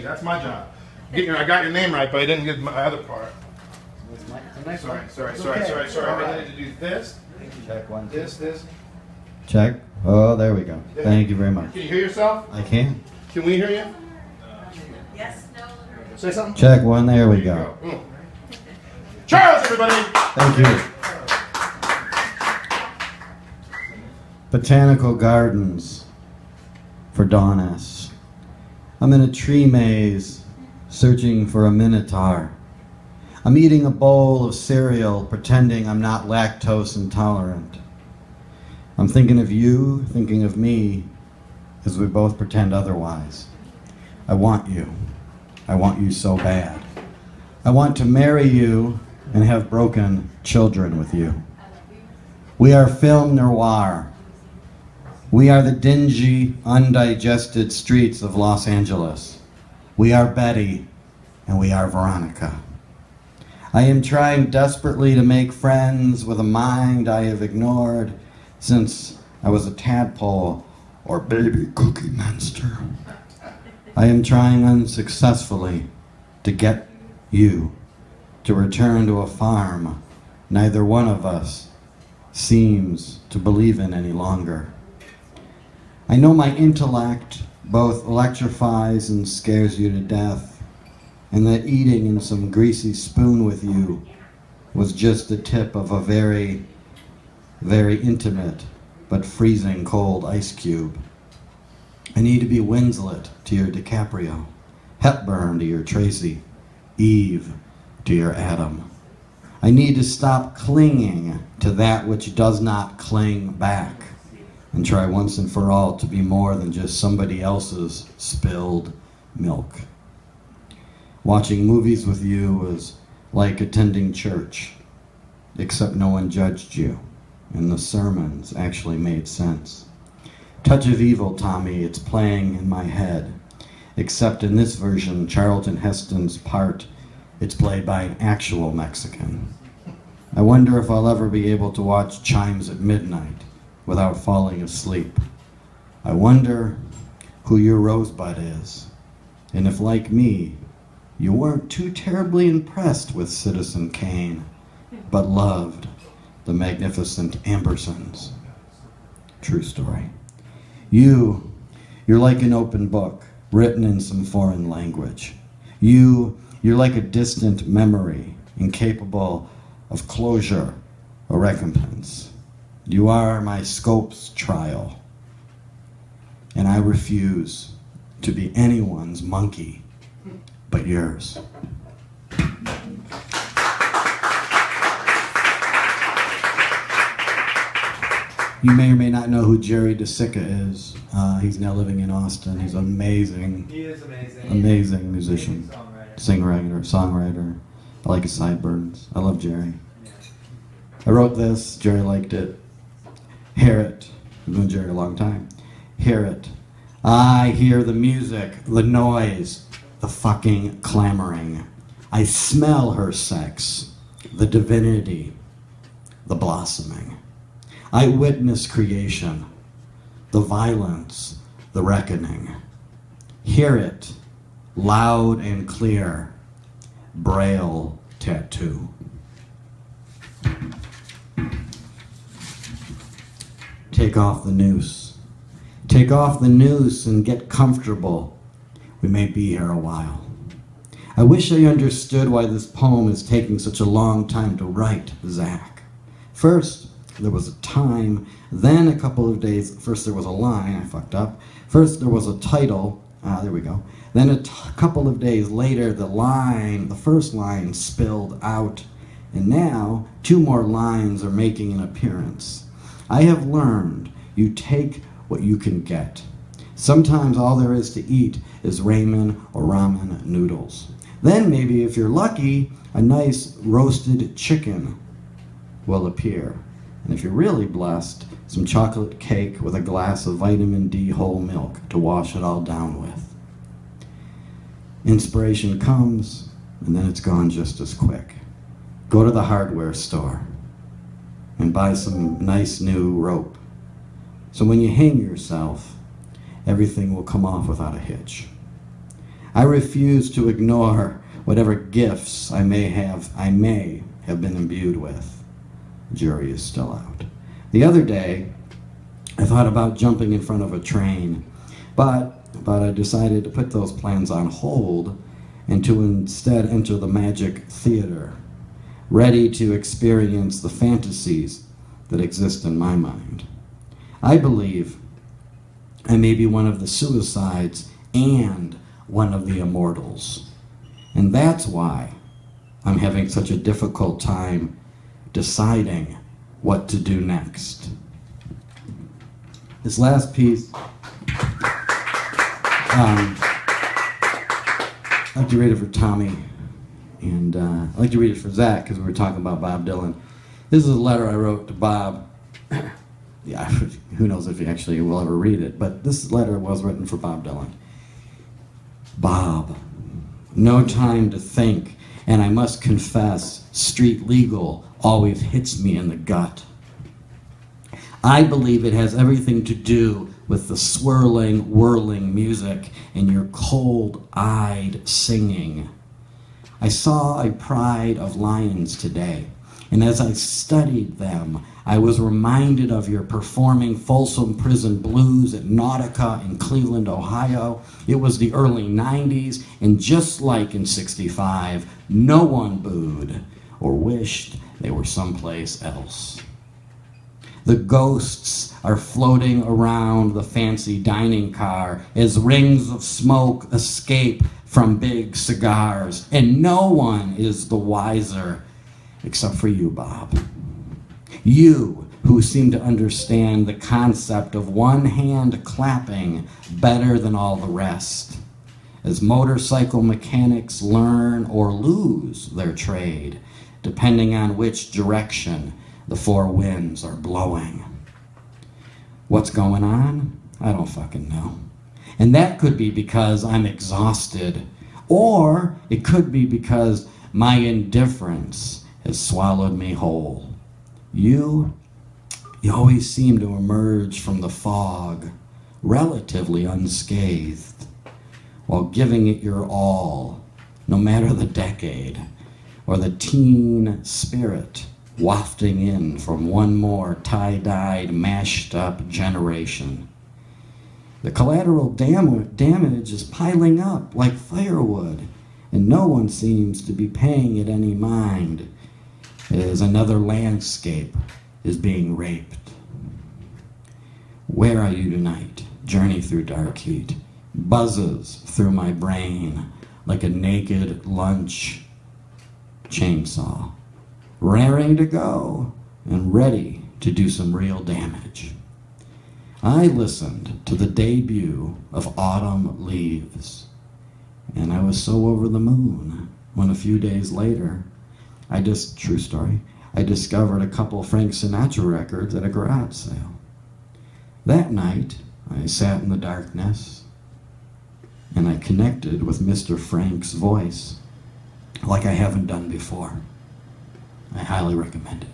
me. That's my job. I got your name right, but I didn't get my other part. Sorry. I need to do this. Check one. This. Check. Oh, there we go. Thank you very much. Can you hear yourself? I can. Can we hear you? Yes, no. Say something? Check one. There we go. Charles, everybody! Thank you. Botanical Gardens for Dawn S. I'm in a tree maze searching for a minotaur. I'm eating a bowl of cereal pretending I'm not lactose intolerant. I'm thinking of you, thinking of me, as we both pretend otherwise. I want you. I want you so bad. I want to marry you and have broken children with you. We are film noir. We are the dingy, undigested streets of Los Angeles. We are Betty and we are Veronica. I am trying desperately to make friends with a mind I have ignored since I was a tadpole or baby cookie monster. I am trying unsuccessfully to get you to return to a farm neither one of us seems to believe in any longer. I know my intellect both electrifies and scares you to death, and that eating in some greasy spoon with you was just the tip of a very, very intimate but freezing cold ice cube. I need to be Winslet to your DiCaprio, Hepburn to your Tracy, Eve to your Adam. I need to stop clinging to that which does not cling back and try once and for all to be more than just somebody else's spilled milk. Watching movies with you was like attending church, except no one judged you, and the sermons actually made sense. Touch of Evil, Tommy, it's playing in my head, except in this version, Charlton Heston's part, it's played by an actual Mexican. I wonder if I'll ever be able to watch Chimes at Midnight without falling asleep. I wonder who your Rosebud is, and if, like me, you weren't too terribly impressed with Citizen Kane, but loved the magnificent Ambersons. True story. You're like an open book, written in some foreign language. You're like a distant memory, incapable of closure or recompense. You are my Scopes trial, and I refuse to be anyone's monkey but yours. You may or may not know who Jerry DeSica is. He's now living in Austin. He's amazing. He is amazing. Amazing musician. Songwriter. I like his sideburns. I love Jerry. I wrote this. Jerry liked it. Hear it. I've known Jerry a long time. Hear it. I hear the music, the noise, the fucking clamoring. I smell her sex, the divinity, the blossoming. I witness creation, the violence, the reckoning. Hear it, loud and clear, Braille tattoo. Take off the noose. Take off the noose and get comfortable. We may be here a while. I wish I understood why this poem is taking such a long time to write, Zach. First, there was a time, then a couple of days, first there was a line, I fucked up. First there was a title, there we go. Then a couple of days later, the first line spilled out, and now 2 more lines are making an appearance. I have learned you take what you can get. Sometimes all there is to eat is ramen or ramen noodles. Then maybe, if you're lucky, a nice roasted chicken will appear. And if you're really blessed, some chocolate cake with a glass of vitamin D whole milk to wash it all down with. Inspiration comes, and then it's gone just as quick. Go to the hardware store and buy some nice new rope. So when you hang yourself, everything will come off without a hitch. I refuse to ignore whatever gifts I may have been imbued with. The jury is still out. The other day, I thought about jumping in front of a train, but I decided to put those plans on hold and to instead enter the magic theater, ready to experience the fantasies that exist in my mind. I believe I may be one of the suicides and one of the immortals. And that's why I'm having such a difficult time deciding what to do next. This last piece, I'd like to read it for Tommy, and I'd like to read it for Zach, because we were talking about Bob Dylan. This is a letter I wrote to Bob. Yeah, who knows if he actually will ever read it, but this letter was written for Bob Dylan. Bob, no time to think, and I must confess, street legal always hits me in the gut. I believe it has everything to do with the swirling, whirling music and your cold-eyed singing. I saw a pride of lions today, and as I studied them, I was reminded of your performing Folsom Prison Blues at Nautica in Cleveland, Ohio. It was the early 90s, and just like in '65, no one booed or wished they were someplace else. The ghosts are floating around the fancy dining car as rings of smoke escape from big cigars, and no one is the wiser except for you, Bob. You, who seem to understand the concept of one hand clapping better than all the rest, as motorcycle mechanics learn or lose their trade, depending on which direction the four winds are blowing. What's going on? I don't fucking know. And that could be because I'm exhausted, or it could be because my indifference has swallowed me whole. You always seem to emerge from the fog relatively unscathed, while giving it your all, no matter the decade, or the teen spirit wafting in from one more tie-dyed, mashed-up generation. The collateral damage is piling up like firewood, and no one seems to be paying it any mind, as another landscape is being raped. Where are you tonight? Journey through dark heat buzzes through my brain like a naked lunch chainsaw, raring to go and ready to do some real damage. I listened to the debut of Autumn Leaves, and I was so over the moon when a few days later, true story, I discovered a couple Frank Sinatra records at a garage sale. That night, I sat in the darkness, and I connected with Mr. Frank's voice like I haven't done before. I highly recommend it.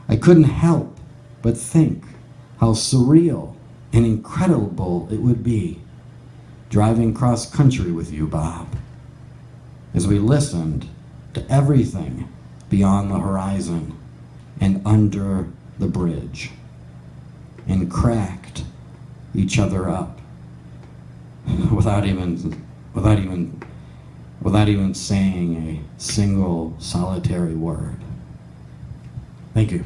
I couldn't help but think how surreal and incredible it would be driving cross country with you, Bob, as we listened to everything beyond the horizon and under the bridge, and cracked each other up without even saying a single solitary word. Thank you.